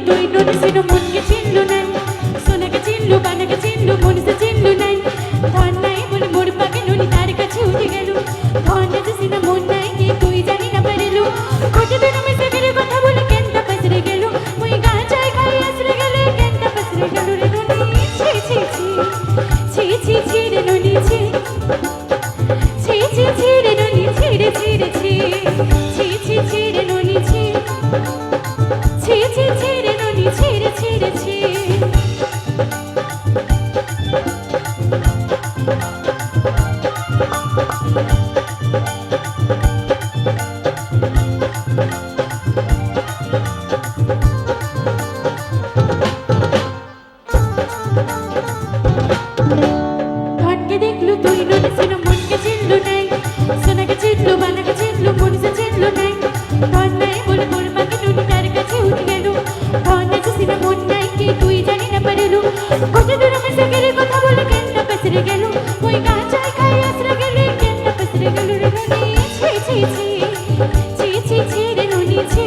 তুই ননিসিনো মনকে চিনলু নাই সোনাকে চিনলু বানাকে চিনলু মনসে চিনলু নাই ধন নাই বলে মোর পাকে ননি তার কাছে উঠে গেল ধন আছে সিনা মন নাই কি তুই জানি না পারিলু কোটি দিন মিশে গেলে কথা বলে কেনটা পছরে গেল মুই গাঁজায় খাই আসরে গেলে কেনটা পছরে গেল রে ননি ছি ছি ছি ছি ছি ছি রে ননি ছি ছি ছি ছি রে ননি ছি রে ছি রে ছি ছি ছি ছি রে ননি ছি ছি ছি ছি রে ননি ছি রে ছি রে ছি ধনকে দেখলু তুই ননিসিনো মনকে চিনলু নাই সোনাকে চিনলু বানাকে চিনলু মনসে চিনলু নাই ধন নাই বলে মোর পাকে ননি তার কাছে উঠে গেল ধন আছে সিনা মন নাই কি তুই জানি না পারিলু কোটি দূর মিশে গেলে কথা বলে কেনটা পছরে গেল মুই গাঁজায় খাই আসরে গেলে কেনটা পছরে গেল রে ননি ছি ছি ছি ছি ছি ছি রে ননি ছি